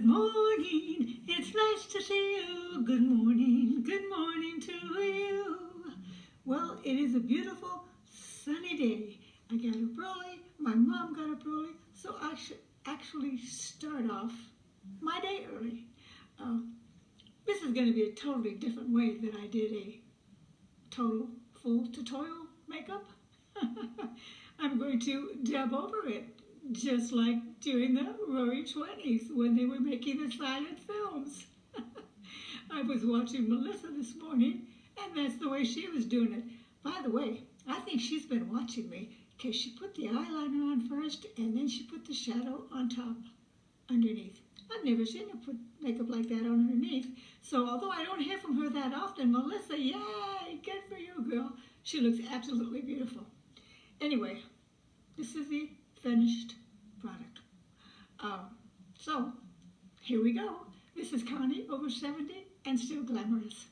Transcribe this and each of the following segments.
Good morning, it's nice to see you. Good morning to you. Well, it is a beautiful sunny day. I got up early, my mom got up early, so I should actually start off my day early. Uh, this is going to be a totally different way than I did a total full tutorial makeup. I'm going to dub over it, just like during the Roaring 20s when they were making the silent films. I was watching Melissa this morning, and that's the way she was doing it. By the way, I think she's been watching me because she put the eyeliner on first, and then she put the shadow on top, underneath. I've never seen her put makeup like that on underneath. So although I don't hear from her that often, Melissa, yay, good for you, girl. She looks absolutely beautiful. Anyway, this is the finished product. So here we go. This is Connie, over 70 and still glamorous.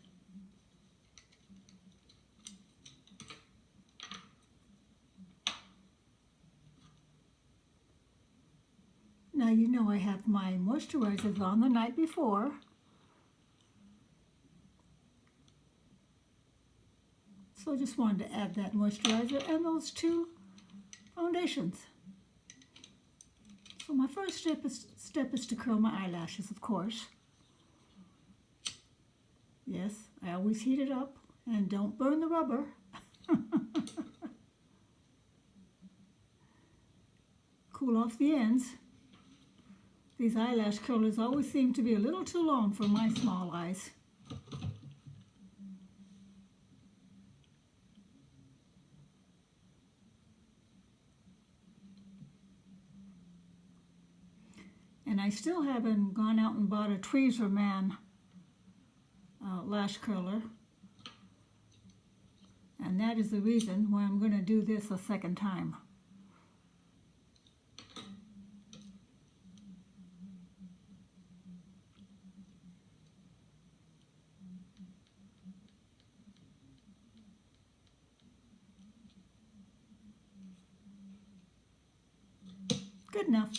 Now you know I have my moisturizers on the night before. So I just wanted to add that moisturizer and those two foundations. So my first step is to curl my eyelashes, of course. Yes, I always heat it up and don't burn the rubber. Cool off the ends. These eyelash curlers always seem to be a little too long for my small eyes. And I still haven't gone out and bought a Tweezer Man lash curler. And that is the reason why I'm going to do this a second time. Good enough.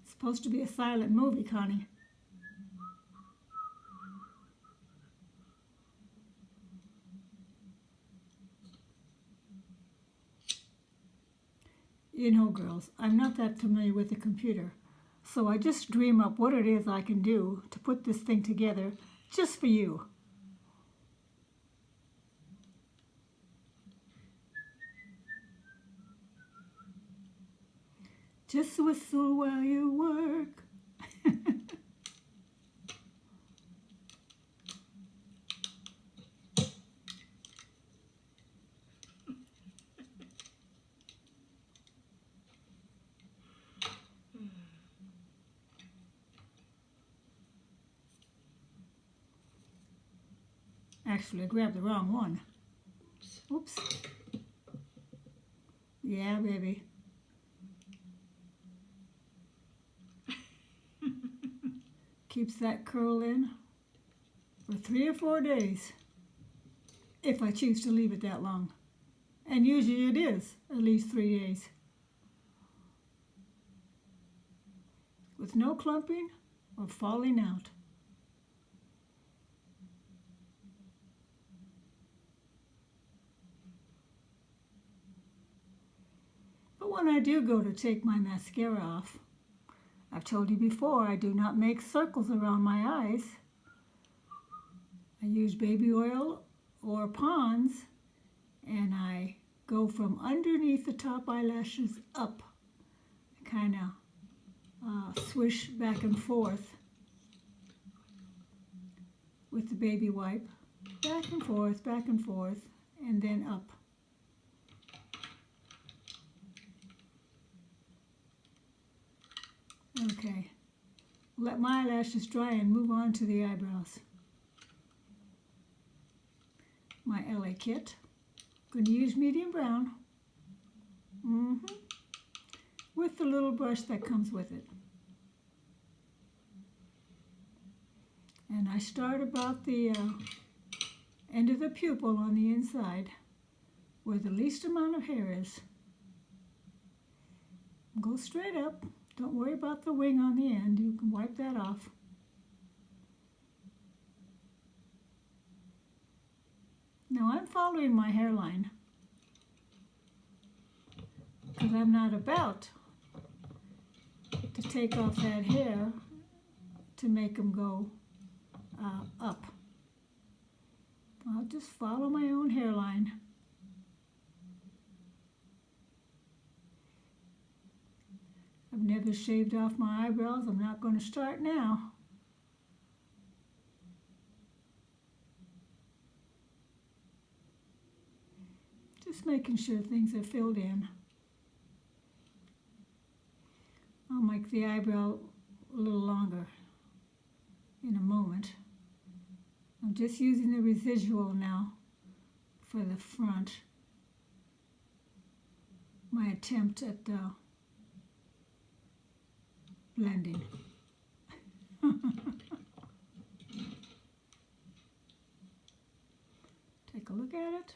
It's supposed to be a silent movie, Connie. You know, girls, I'm not that familiar with the computer, so I just dream up what it is I can do to put this thing together just for you. Just whistle while you work. Actually, I grabbed the wrong one. Oops. Yeah, baby. Keeps that curl in for 3 or 4 days, if I choose to leave it that long. And usually it is at least 3 days. With no clumping or falling out. But when I do go to take my mascara off, I've told you before, I do not make circles around my eyes. I use baby oil or Pond's, and I go from underneath the top eyelashes up, kind of swish back and forth with the baby wipe, back and forth, and then up. Okay, let my eyelashes dry and move on to the eyebrows. My LA kit, going to use medium brown, with the little brush that comes with it. And I start about the end of the pupil on the inside, where the least amount of hair is. Go straight up. Don't worry about the wing on the end. You can wipe that off. Now I'm following my hairline because I'm not about to take off that hair to make them go up. I'll just follow my own hairline. I've never shaved off my eyebrows. I'm not going to start now. Just making sure things are filled in. I'll make the eyebrow a little longer in a moment. I'm just using the residual now for the front. My attempt at blending. Take a look at it.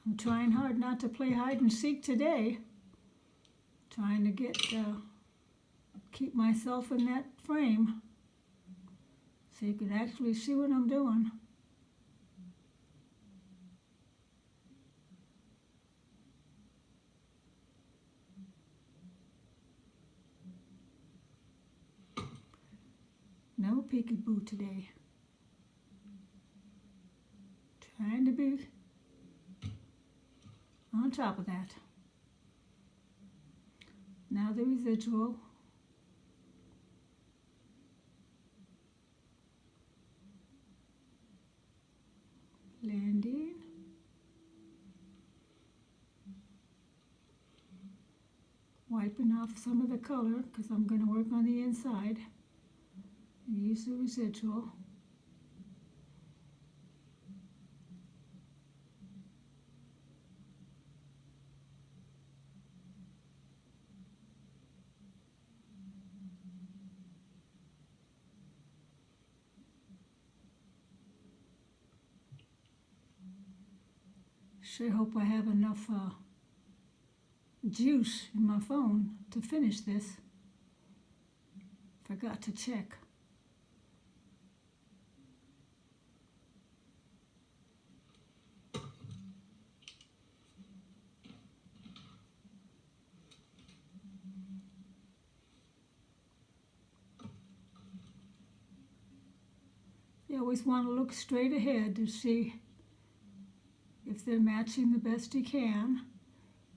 I'm trying hard not to play hide and seek today. Trying to get keep myself in that frame so you can actually see what I'm doing. No peekaboo today. Trying to be on top of that. Now the residual. Blending. Wiping off some of the color because I'm going to work on the inside. And use the residual. Sure hope I have enough juice in my phone to finish this. Forgot to check. You always want to look straight ahead to see if they're matching the best you can.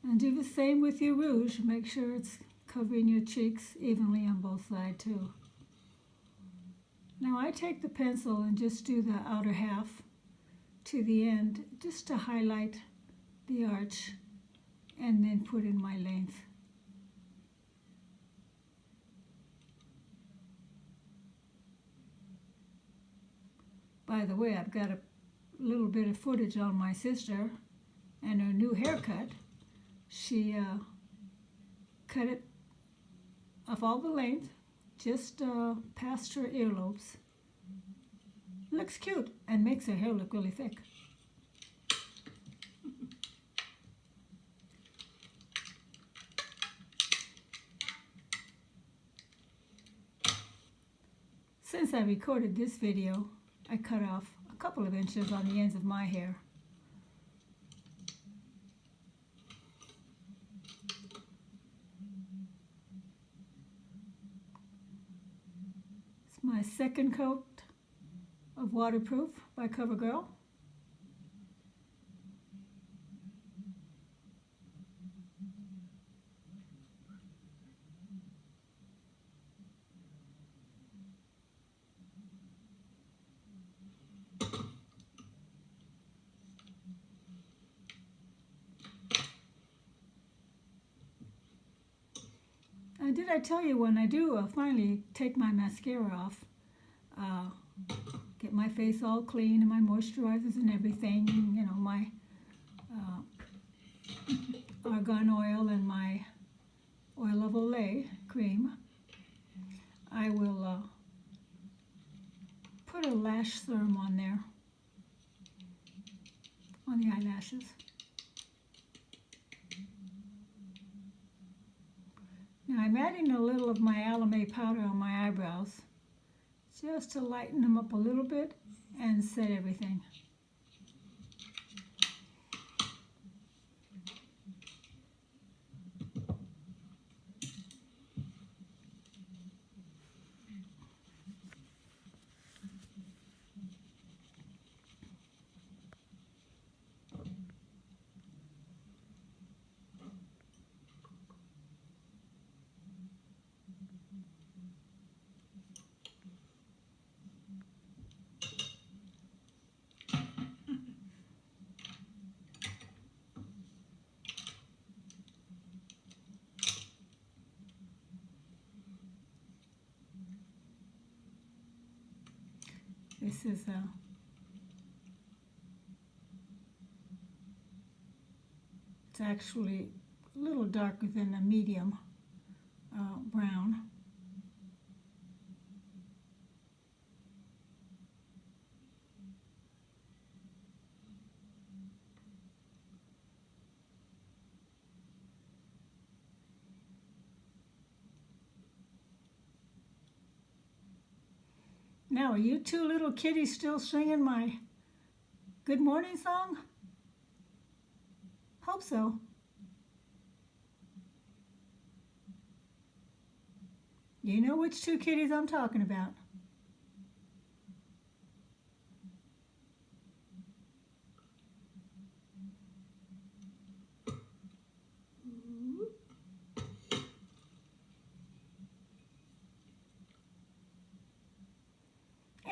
And do the same with your rouge. Make sure it's covering your cheeks evenly on both sides too. Now I take the pencil and just do the outer half to the end just to highlight the arch and then put in my length. By the way, I've got a little bit of footage on my sister and her new haircut. She cut it of all the length, just past her earlobes. Looks cute and makes her hair look really thick. Since I recorded this video, I cut off a couple of inches on the ends of my hair. It's my second coat of Waterproof by CoverGirl. I did I tell you, when I do finally take my mascara off, get my face all clean and my moisturizers and everything, you know, my argan oil and my oil of Olay cream, I will put a lash serum on there, on the eyelashes. Now I'm adding a little of my alumay powder on my eyebrows, just to lighten them up a little bit and set everything. This is it's actually a little darker than a medium brown. Now, are you two little kitties still singing my good morning song? Hope so. You know which two kitties I'm talking about.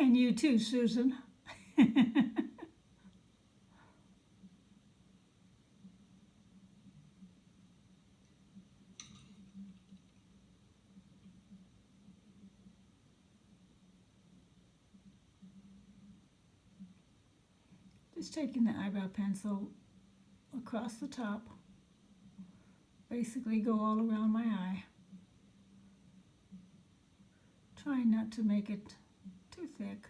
And you too, Susan. Just taking the eyebrow pencil across the top, basically go all around my eye. Trying not to make it too thick.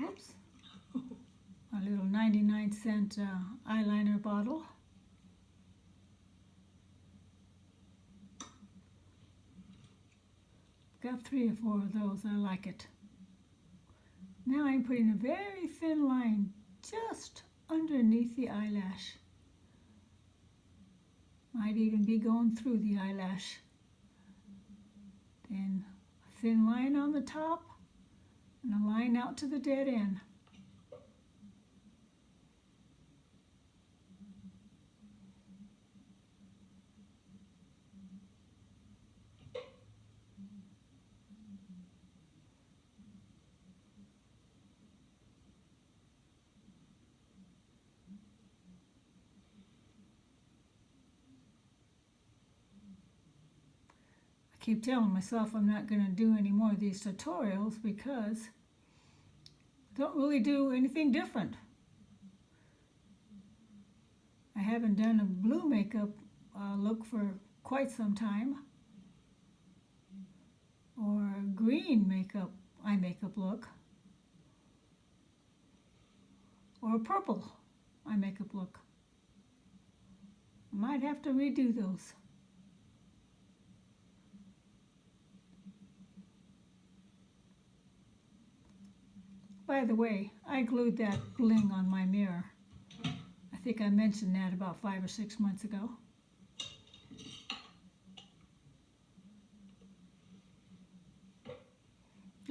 Oops. A little 99-cent eyeliner bottle. Got 3 or 4 of those. I like it. Now I'm putting a very thin line just underneath the eyelash. Might even be going through the eyelash. Then a thin line on the top and a line out to the dead end. I keep telling myself I'm not going to do any more of these tutorials because I don't really do anything different. I haven't done a blue makeup look for quite some time, or a green makeup, eye makeup look, or a purple eye makeup look. I might have to redo those. By the way, I glued that bling on my mirror. I think I mentioned that about 5 or 6 months ago.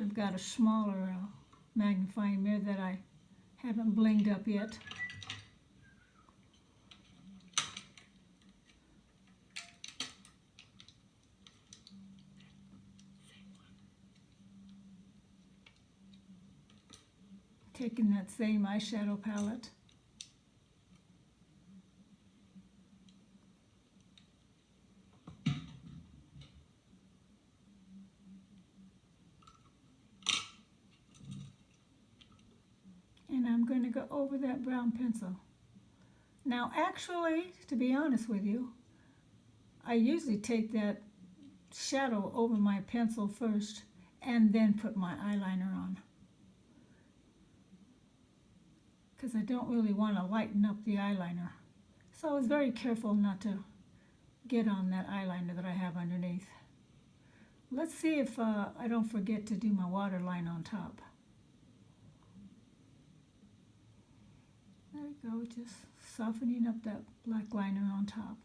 I've got a smaller magnifying mirror that I haven't blinged up yet. Taking that same eyeshadow palette. And I'm going to go over that brown pencil. Now actually, to be honest with you, I usually take that shadow over my pencil first and then put my eyeliner on, because I don't really want to lighten up the eyeliner. So I was very careful not to get on that eyeliner that I have underneath. Let's see if I don't forget to do my waterline on top. There we go, just softening up that black liner on top.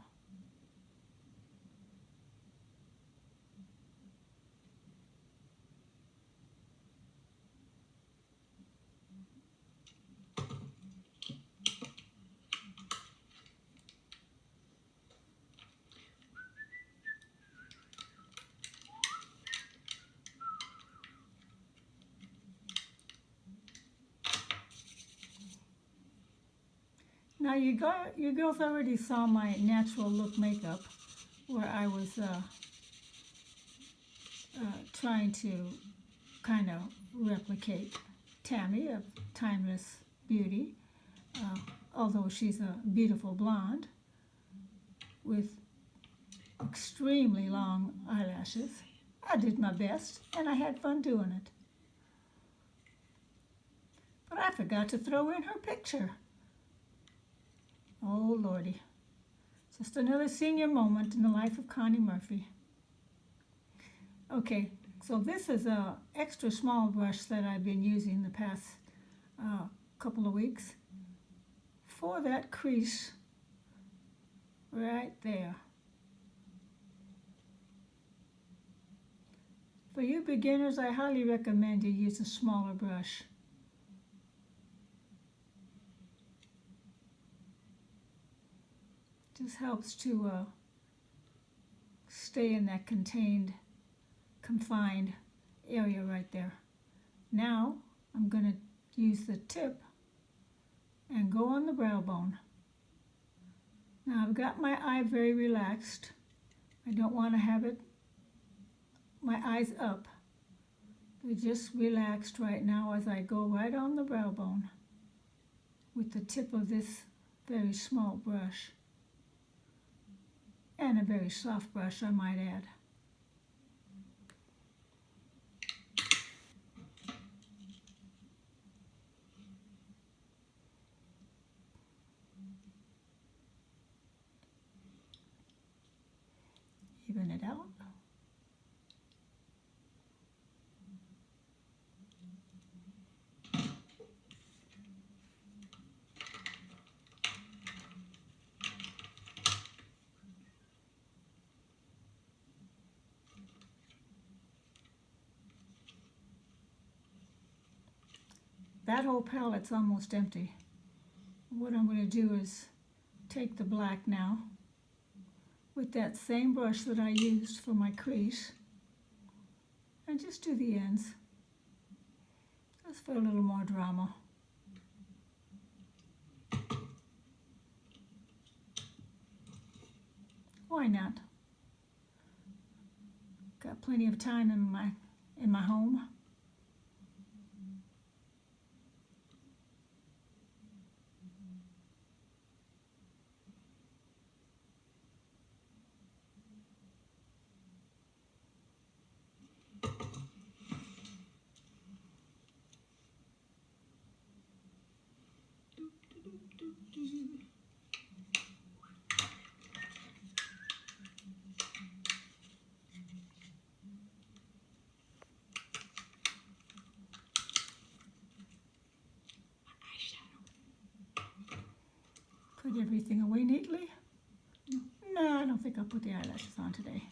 Now you girls already saw my natural look makeup, where I was trying to kind of replicate Tammy of Timeless Beauty, although she's a beautiful blonde with extremely long eyelashes. I did my best and I had fun doing it. But I forgot to throw in her picture. Oh, Lordy. Just another senior moment in the life of Connie Murphy. Okay, so this is a extra small brush that I've been using the past couple of weeks for that crease right there. For you beginners, I highly recommend you use a smaller brush. Just helps to stay in that confined area right there. Now I'm going to use the tip and go on the brow bone. Now I've got my eye very relaxed. I don't want to have my eyes up. They're just relaxed right now as I go right on the brow bone with the tip of this very small brush. And a very soft brush, I might add. Even it out. That whole palette's almost empty. What I'm going to do is take the black now with that same brush that I used for my crease and just do the ends, just for a little more drama. Why not? Got plenty of time in my home. Put everything away neatly. No, I don't think I'll put the eyelashes on today.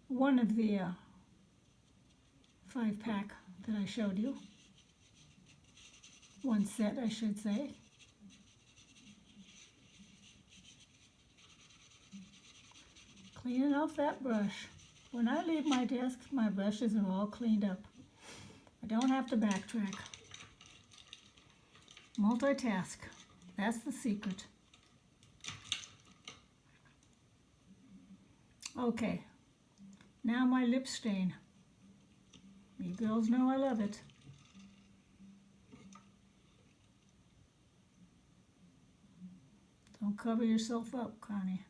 One of the 5-pack that I showed you. One set, I should say. Cleaning off that brush. When I leave my desk, my brushes are all cleaned up. I don't have to backtrack. Multitask. That's the secret. Okay. Now my lip stain. You girls know I love it. Don't cover yourself up, Connie.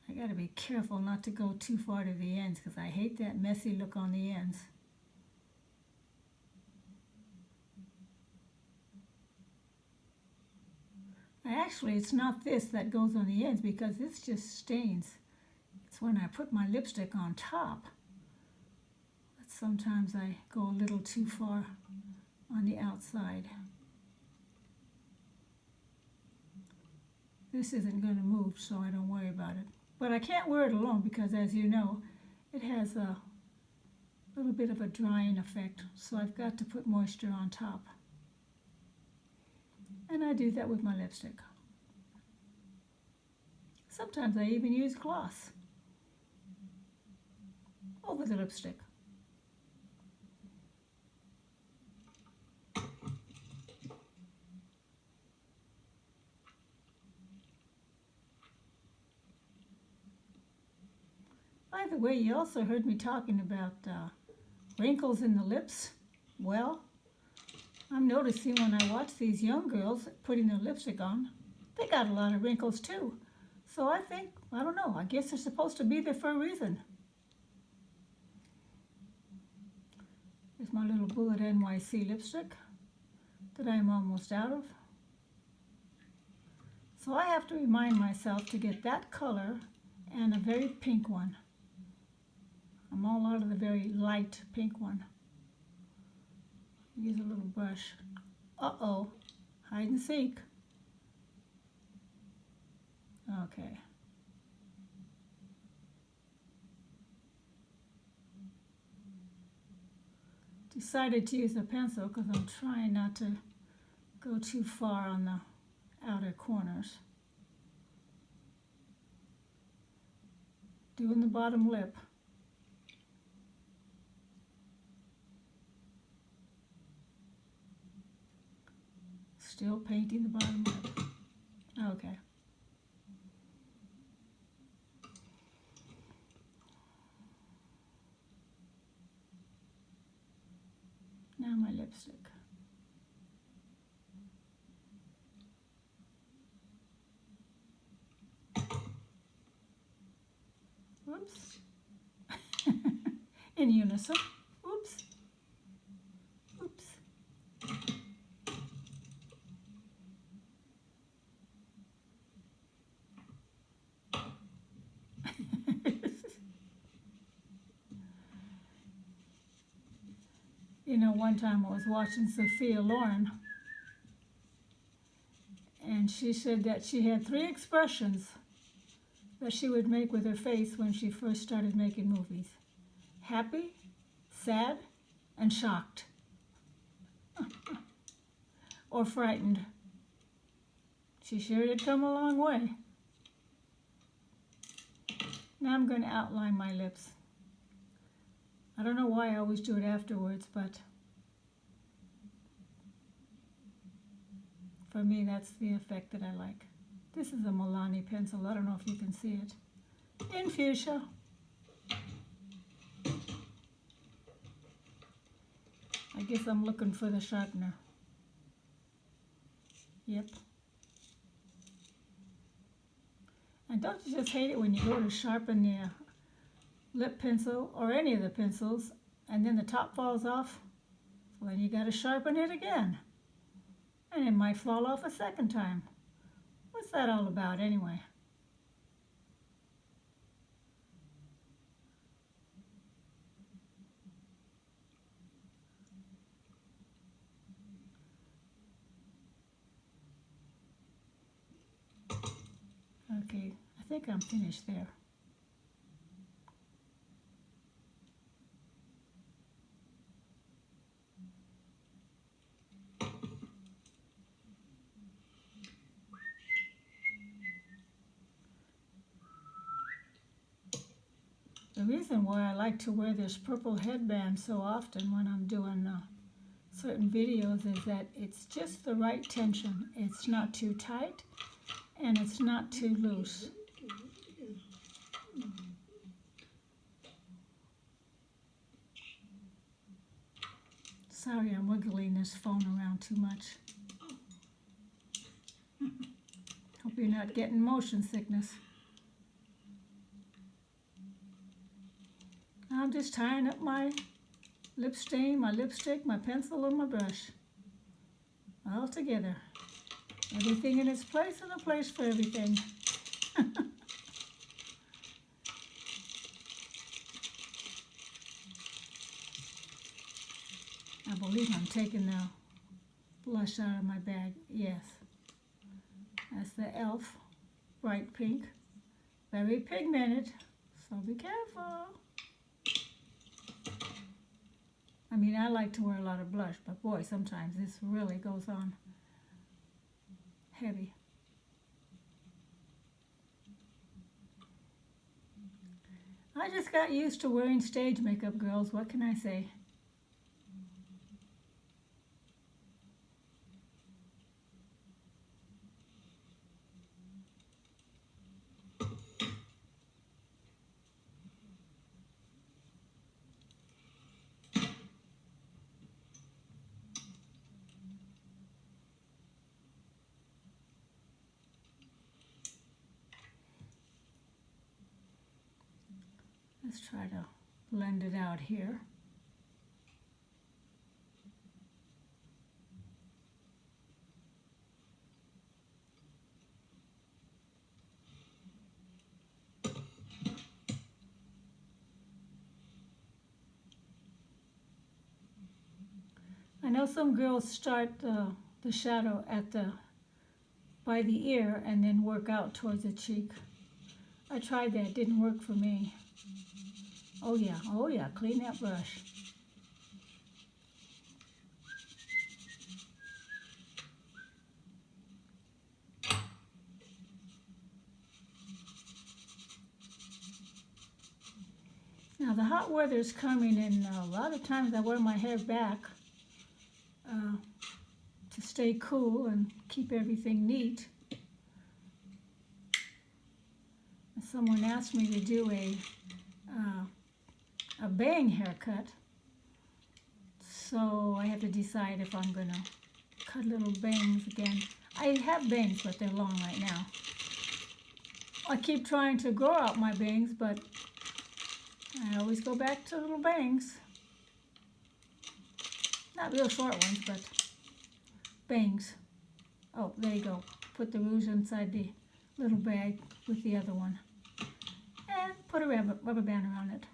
I gotta be careful not to go too far to the ends because I hate that messy look on the ends. Actually, it's not this that goes on the ends because this just stains. It's when I put my lipstick on top that sometimes I go a little too far on the outside. This isn't going to move, so I don't worry about it. But I can't wear it alone because, as you know, it has a little bit of a drying effect, so I've got to put moisture on top. And I do that with my lipstick. Sometimes I even use gloss over the lipstick. By the way, you also heard me talking about wrinkles in the lips. Well, I'm noticing when I watch these young girls putting their lipstick on, they got a lot of wrinkles too. So I think, I don't know, I guess they're supposed to be there for a reason. Here's my little Bullet NYC lipstick that I'm almost out of. So I have to remind myself to get that color and a very pink one. I'm all out of the very light pink one. Use a little brush. Uh-oh, hide and seek. Okay. Decided to use a pencil because I'm trying not to go too far on the outer corners. Doing the bottom lip. Still painting the bottom lip. Okay. Now my lipstick. Whoops. In unison. Oops. Oops. You know, one time I was watching Sophia Loren, and she said that she had 3 expressions that she would make with her face when she first started making movies. Happy, sad, and shocked. Or frightened. She sure did come a long way. Now I'm going to outline my lips. I don't know why I always do it afterwards, but for me that's the effect that I like. This is a Milani pencil. I don't know if you can see it. In fuchsia. I guess I'm looking for the sharpener. Yep. And don't you just hate it when you go to sharpen the lip pencil or any of the pencils and then the top falls off? So then you got to sharpen it again. And it might fall off a second time. What's that all about anyway? Okay, I think I'm finished there. The reason why I like to wear this purple headband so often when I'm doing certain videos is that it's just the right tension. It's not too tight and it's not too loose. Sorry, I'm wiggling this phone around too much. Hope you're not getting motion sickness. I'm just tying up my lip stain, my lipstick, my pencil, and my brush. All together. Everything in its place and a place for everything. I believe I'm taking the blush out of my bag. Yes. That's the e.l.f. bright pink. Very pigmented, so be careful. I mean, I like to wear a lot of blush, but boy, sometimes this really goes on heavy. I just got used to wearing stage makeup, girls. What can I say? Let's try to blend it out here. I know some girls start the shadow at by the ear and then work out towards the cheek. I tried that, it didn't work for me. Oh yeah, clean that brush. Now the hot weather's coming and a lot of times I wear my hair back to stay cool and keep everything neat. Someone asked me to do a bang haircut, so I have to decide if I'm gonna cut little bangs again. I have bangs, but they're long right now. I keep trying to grow out my bangs, but I always go back to little bangs. Not real short ones, but bangs. Oh, there you go. Put the rouge inside the little bag with the other one. And put a rubber band around it.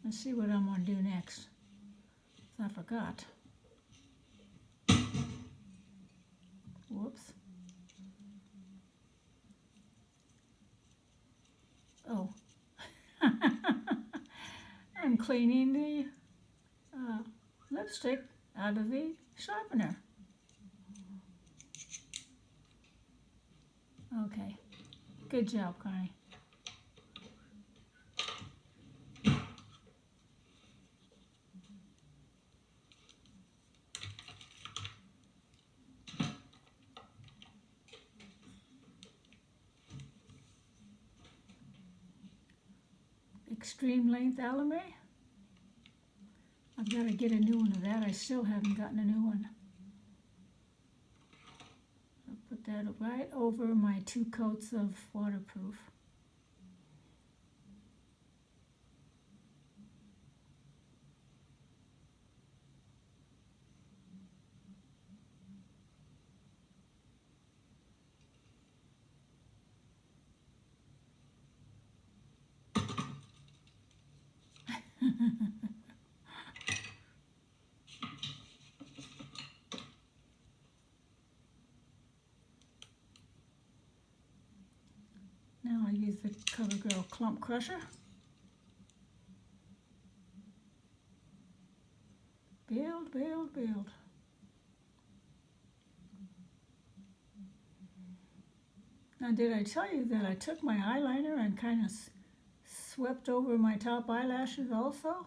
Let's see what I'm going to do next. I forgot. Whoops. Oh. I'm cleaning the lipstick out of the sharpener. Okay. Good job, Connie. Extreme length Alame. I've got to get a new one of that. I still haven't gotten a new one. I'll put that right over my 2 coats of waterproof. Now I use the CoverGirl Clump Crusher. Build, build, build. Now, did I tell you that I took my eyeliner and kind of swept over my top eyelashes also?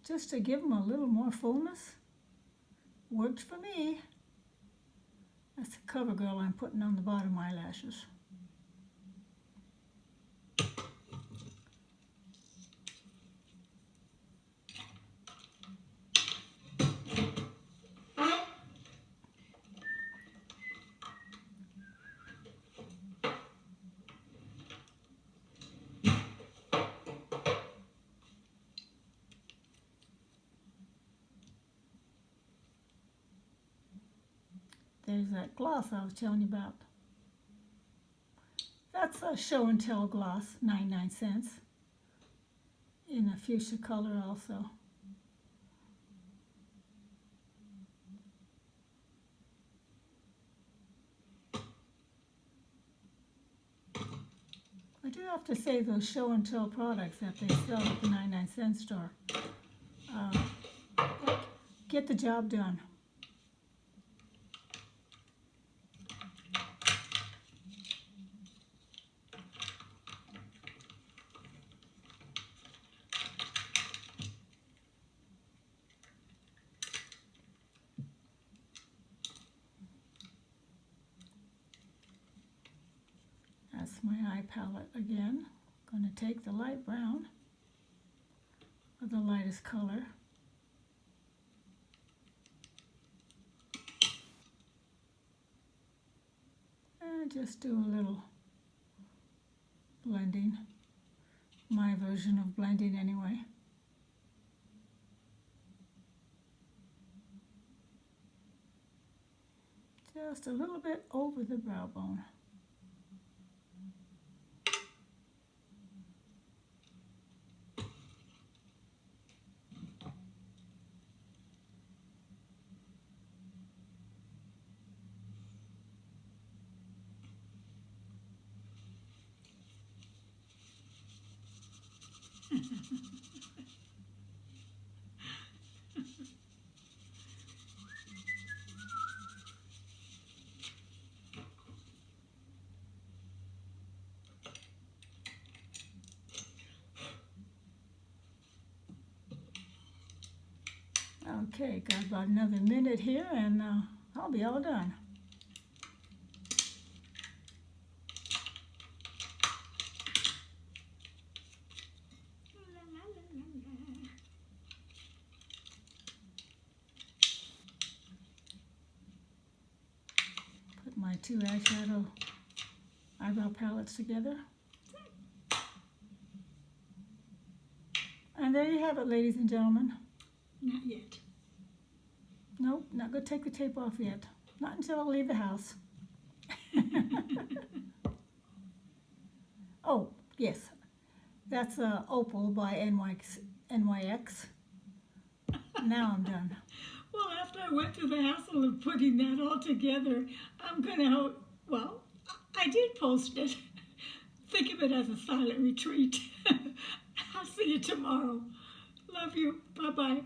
Just to give them a little more fullness? Worked for me. That's the CoverGirl I'm putting on the bottom eyelashes. There's that gloss I was telling you about. That's a show and tell gloss, 99 cents. In a fuchsia color also. I do have to say those show and tell products that they sell at the 99-cent store get the job done. That's my eye palette again. I'm going to take the light brown, or the lightest color, and just do a little blending. My version of blending anyway. Just a little bit over the brow bone. Okay, got about another minute here and I'll be all done. Put my two eyeshadow eyebrow palettes together. And there you have it, ladies and gentlemen. Not yet. Nope, not going to take the tape off yet. Not until I leave the house. Oh, yes. That's Opal by NYX. Now I'm done. Well, after I went through the hassle of putting that all together, I'm going to, well, I did post it. Think of it as a silent retreat. I'll see you tomorrow. Love you. Bye-bye.